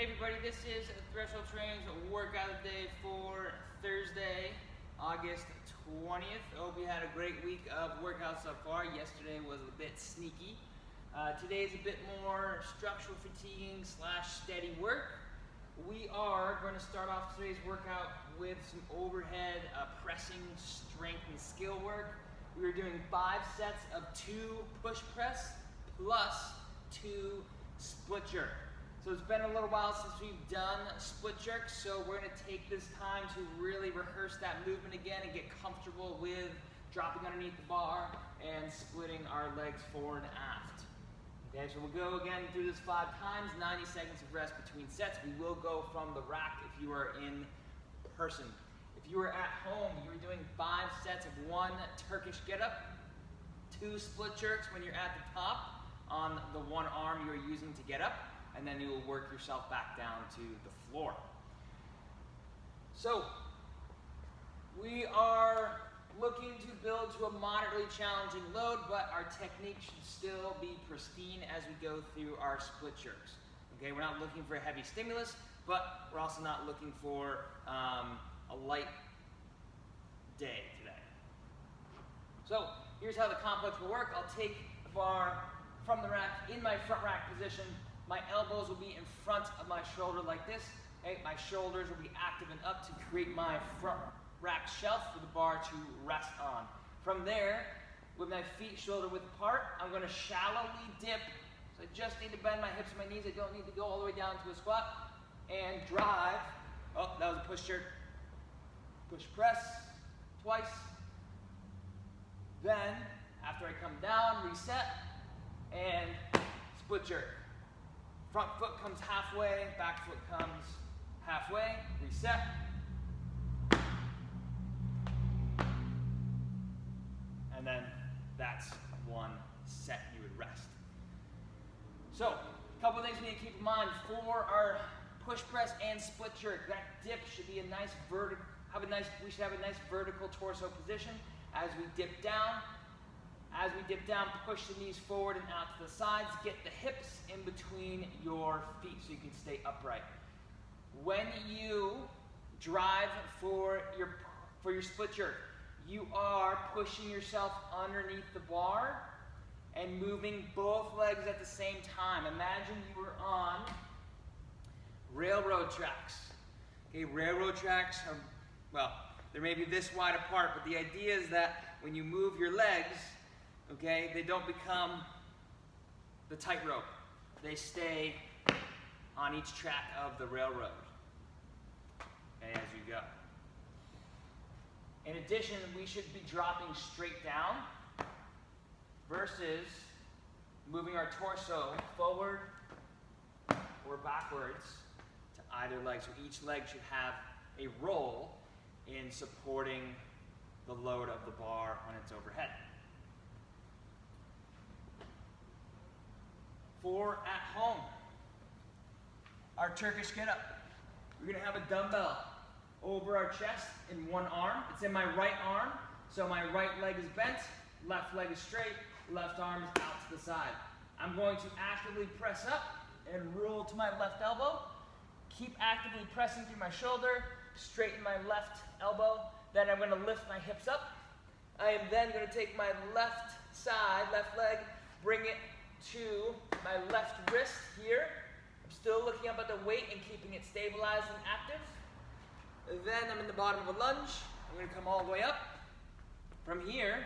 Hey everybody, this is Threshold Training's workout of the day for Thursday, August 20th. I hope you had a great week of workouts so far. Yesterday was a bit sneaky. Today is a bit more structural fatiguing / steady work. We are going to start off today's workout with some overhead pressing strength and skill work. We are doing 5 sets of 2 push press plus 2 split jerk. So it's been a little while since we've done split jerks, so we're going to take this time to really rehearse that movement again and get comfortable with dropping underneath the bar and splitting our legs forward and aft. Okay, so we'll go again through this 5 times, 90 seconds of rest between sets. We will go from the rack if you are in person. If you are at home, you're doing 5 sets of 1 Turkish get-up, 2 split jerks when you're at the top on the one arm you're using to get up, and then you will work yourself back down to the floor. So, we are looking to build to a moderately challenging load, but our technique should still be pristine as we go through our split jerks. Okay, we're not looking for a heavy stimulus, but we're also not looking for a light day today. So, here's how the complex will work. I'll take the bar from the rack in my front rack position. My elbows will be in front of my shoulder like this. Okay? My shoulders will be active and up to create my front rack shelf for the bar to rest on. From there, with my feet shoulder width apart, I'm going to shallowly dip. So I just need to bend my hips and my knees. I don't need to go all the way down to a squat. And drive. Oh, that was a push jerk. Push press twice. Then, after I come down, reset, and split jerk. Front foot comes halfway, back foot comes halfway, reset. And then that's 1 set you would rest. So, a couple of things we need to keep in mind for our push press and split jerk. That dip should be a nice we should have a nice vertical torso position as we dip down. As we dip down, push the knees forward and out to the sides. Get the hips in between your feet so you can stay upright. When you drive for your split jerk, you are pushing yourself underneath the bar and moving both legs at the same time. Imagine you were on railroad tracks. Okay, railroad tracks are, well, they may be this wide apart, but the idea is that when you move your legs, okay, they don't become the tightrope. They stay on each track of the railroad, okay, as you go. In addition, we should be dropping straight down versus moving our torso forward or backwards to either leg. So each leg should have a role in supporting the load of the bar when it's overhead. For at home, our Turkish get up. We're going to have a dumbbell over our chest in one arm. It's in my right arm, so my right leg is bent, left leg is straight, left arm is out to the side. I'm going to actively press up and roll to my left elbow. Keep actively pressing through my shoulder, straighten my left elbow. Then I'm going to lift my hips up. I am then going to take my left side, left leg, bring it to my left wrist here. I'm still looking up at the weight and keeping it stabilized and active. Then I'm in the bottom of a lunge. I'm going to come all the way up. From here,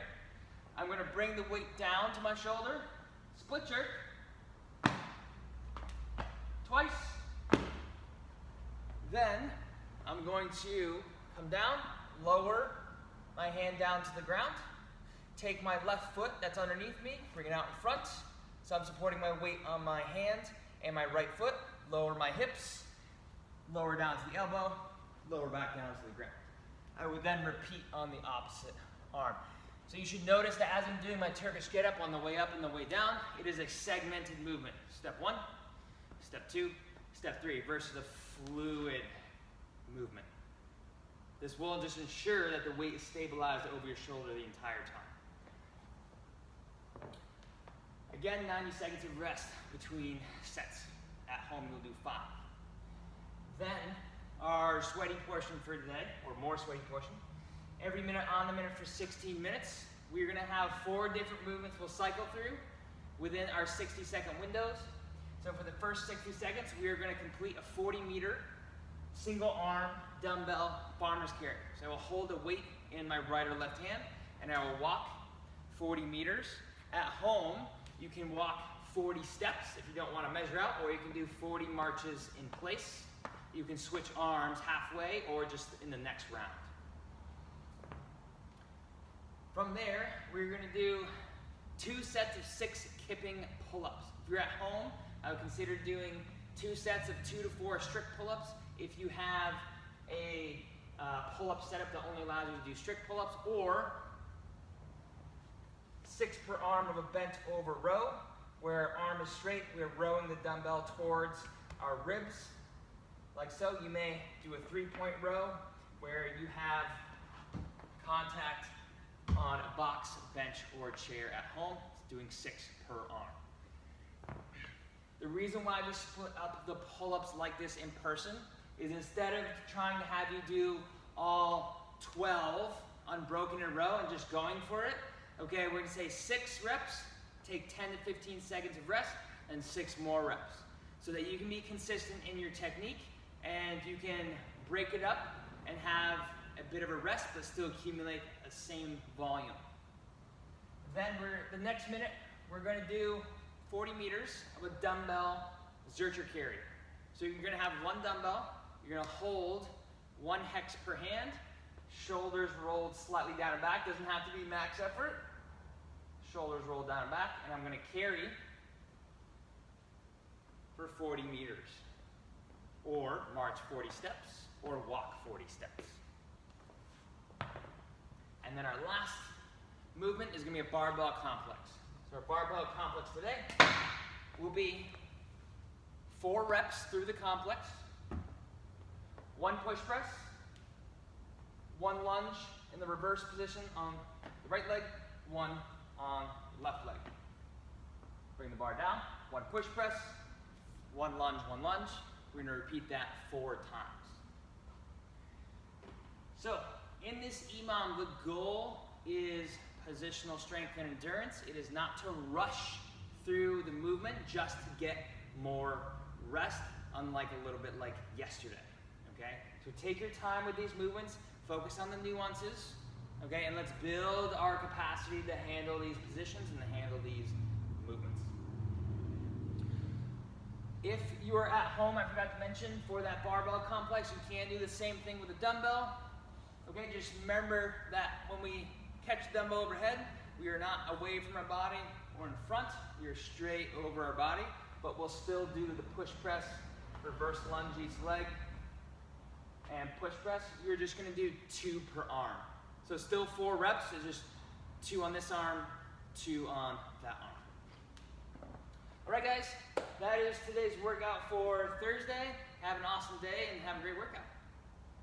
I'm going to bring the weight down to my shoulder. Split jerk. Twice. Then I'm going to come down, lower my hand down to the ground. Take my left foot that's underneath me, bring it out in front. So I'm supporting my weight on my hand and my right foot. Lower my hips, lower down to the elbow, lower back down to the ground. I would then repeat on the opposite arm. So you should notice that as I'm doing my Turkish get up on the way up and the way down, it is a segmented movement. Step 1, step 2, step 3 versus a fluid movement. This will just ensure that the weight is stabilized over your shoulder the entire time. Again, 90 seconds of rest between sets. At home, you'll do 5. Then our sweaty portion for today, or more sweaty portion. Every minute on the minute for 16 minutes. We're gonna have 4 different movements we'll cycle through within our 60-second windows. So for the first 60 seconds, we are gonna complete a 40-meter single arm dumbbell farmer's carry. So I will hold a weight in my right or left hand, and I will walk 40 meters. At home, you can walk 40 steps if you don't want to measure out, or you can do 40 marches in place. You can switch arms halfway or just in the next round. From there, we're going to do 2 sets of 6 kipping pull-ups. If you're at home, I would consider doing 2 sets of 2 to 4 strict pull-ups. If you have a pull-up setup that only allows you to do strict pull-ups, or 6 per arm of a bent over row, where arm is straight, we're rowing the dumbbell towards our ribs, like so. You may do a 3-point row where you have contact on a box, bench, or chair at home. It's doing 6 per arm. The reason why we split up the pull-ups like this in person is instead of trying to have you do all 12 unbroken in a row and just going for it, okay, we're gonna say 6 reps, take 10 to 15 seconds of rest, and 6 more reps, so that you can be consistent in your technique and you can break it up and have a bit of a rest but still accumulate the same volume. Then the next minute, we're gonna do 40 meters of a dumbbell zercher carry. So you're gonna have 1 dumbbell, you're gonna hold 1 hex per hand, shoulders rolled slightly down and back, doesn't have to be max effort. Shoulders rolled down and back, and I'm gonna carry for 40 meters. Or march 40 steps, or walk 40 steps. And then our last movement is gonna be a barbell complex. So our barbell complex today will be 4 reps through the complex, 1 push press, 1 lunge in the reverse position on the right leg, 1 on the left leg. Bring the bar down, 1 push press, 1 lunge, 1 lunge. We're going to repeat that 4 times. So in this EMOM, the goal is positional strength and endurance. It is not to rush through the movement just to get more rest, unlike a little bit like yesterday. Okay? So take your time with these movements, focus on the nuances, okay, and let's build our capacity to handle these positions and to handle these movements. If you are at home, I forgot to mention, for that barbell complex, you can do the same thing with a dumbbell. Okay, just remember that when we catch the dumbbell overhead, we are not away from our body or in front, we are straight over our body, but we'll still do the push press, reverse lunge each leg, and push press. You're just gonna do 2 per arm. So still 4 reps, it's just 2 on this arm, 2 on that arm. All right, guys, that is today's workout for Thursday. Have an awesome day and have a great workout.